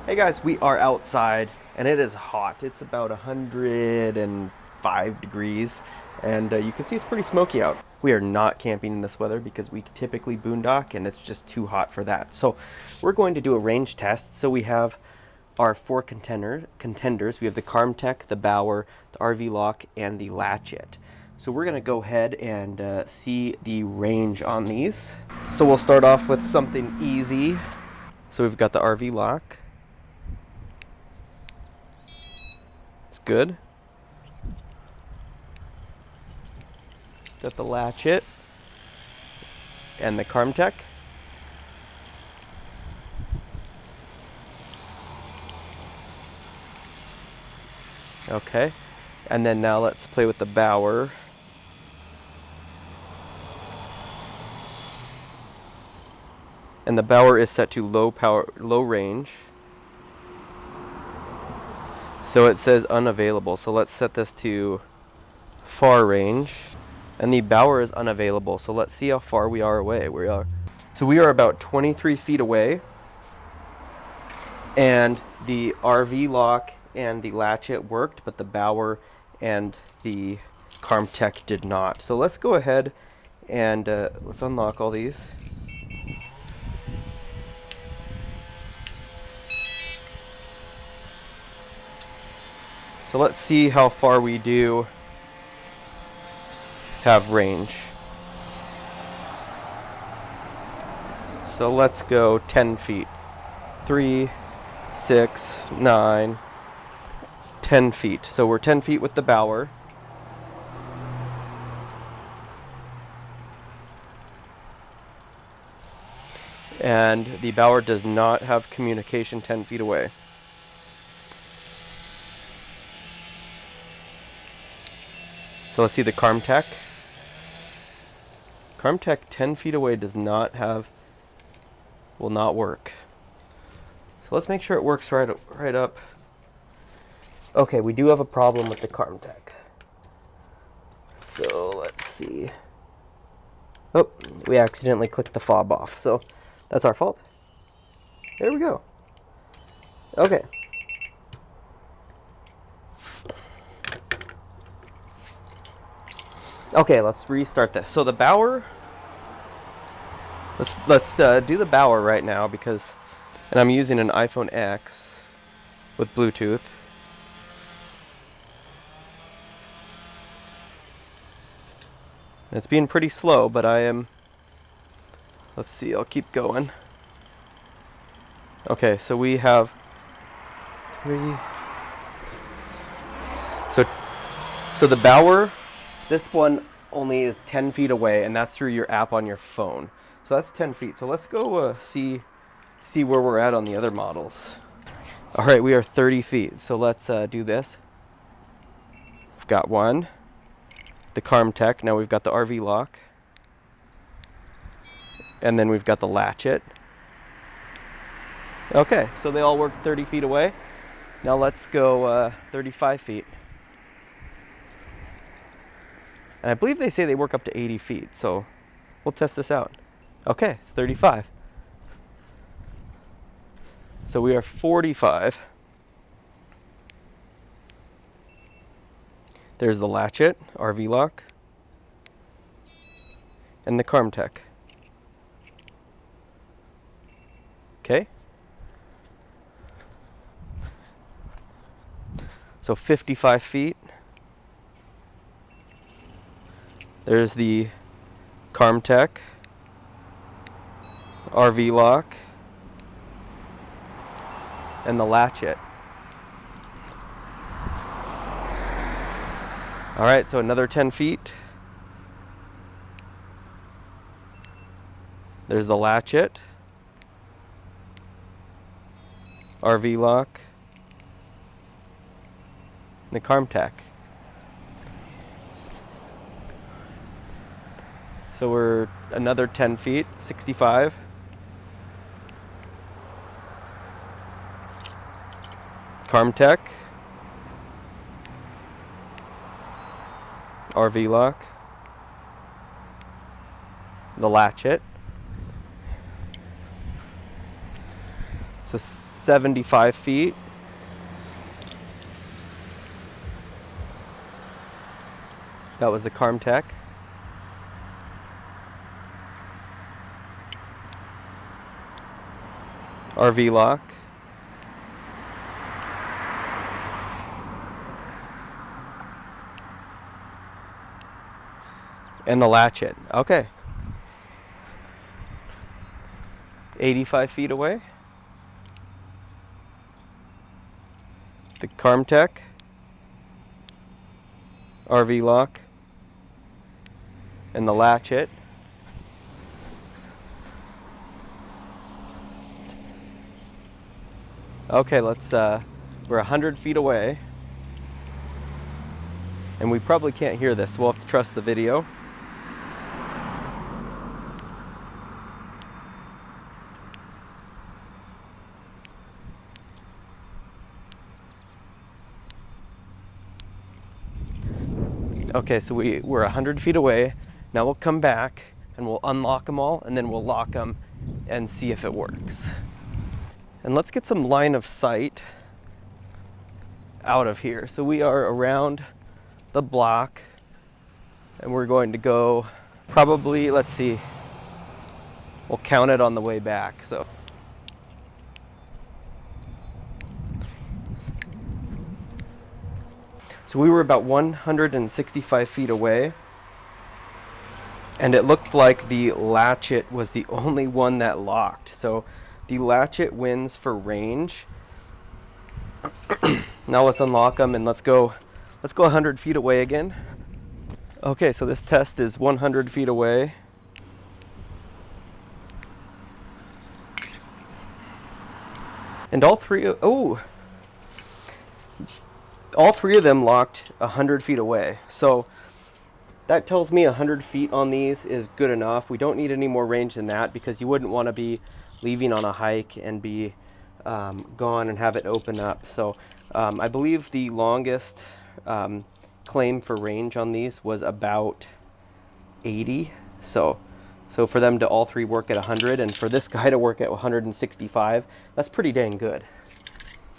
Hey guys, we are outside and it is hot. It's about 105 degrees and you can see it's pretty smoky out. We are not camping in this weather because we typically boondock and it's just too hot for that. So we're going to do a range test. So we have our four contenders. We have the Carmtek, the Bauer, the RV Lock, and the Latch. So we're gonna go ahead and see the range on these. So we'll start off with something easy. So we've got the RV Lock. It's good. Got the Latch and the Carmtek. Okay, and then now let's play with the Bauer. And the Bauer is set to low power, low range. So it says unavailable. So let's set this to far range. And the Bauer is unavailable. So let's see how far we are away. So we are about 23 feet away. And the RV Lock and the Latch worked, but the Bauer and the Carmtek did not. So let's go ahead and let's unlock all these. So let's see how far we do have range. So let's go 10 feet. 3, 6, 9, 10 feet. So we're 10 feet with the Bauer. And the Bauer does not have communication 10 feet away. So let's see the Carmtek. Carmtek 10 feet away does not have, will not work. So let's make sure it works right up. Okay, we do have a problem with the Carmtek. So let's see. Oh, we accidentally clicked the fob off. So that's our fault. There we go. Okay. Okay, let's restart this. So the Bauer, let's do the Bauer right now because, and I'm using an iPhone X with Bluetooth. It's being pretty slow, but I am, let's see, I'll keep going. Okay, so we have 3. So the Bauer, this one only is 10 feet away, and that's through your app on your phone. So that's 10 feet. So let's go see where we're at on the other models. All right, we are 30 feet. So let's do this. We've got one, the Carmtek. Now we've got the RV Lock. And then we've got the Latch. Okay, so they all work 30 feet away. Now let's go 35 feet. And I believe they say they work up to 80 feet, so we'll test this out. Okay, it's 35. So we are 45. There's the Latch, RV Lock, and the Carmtek. Okay. So 55 feet. There's the Carmtek, RV Lock, and the Latch. All right, so another 10 feet. There's the Latch, RV Lock, and the Carmtek. So we're another 10 feet, 65. Carmtek, RV Lock, the Latch. So 75 feet. That was the Carmtek. RV lock. And the Latch it. Okay. 85 feet away. The Carmtek. RV lock. And the Latch it. Okay, let's, we're 100 feet away. And we probably can't hear this, so we'll have to trust the video. Okay, so we're 100 feet away. Now we'll come back and we'll unlock them all, and then we'll lock them and see if it works. And let's get some line of sight out of here. So we are around the block, and we're going to go probably, let's see, we'll count it on the way back. So we were about 165 feet away, and it looked like the Latchet was the only one that locked. So the Latchet wins for range. Now let's unlock them and let's go 100 feet away again. Okay, so this test is 100 feet away. And all three of them locked 100 feet away. So that tells me 100 feet on these is good enough. We don't need any more range than that, because you wouldn't want to be leaving on a hike and be gone and have it open up. So I believe the longest claim for range on these was about 80. So for them to all three work at 100, and for this guy to work at 165, that's pretty dang good.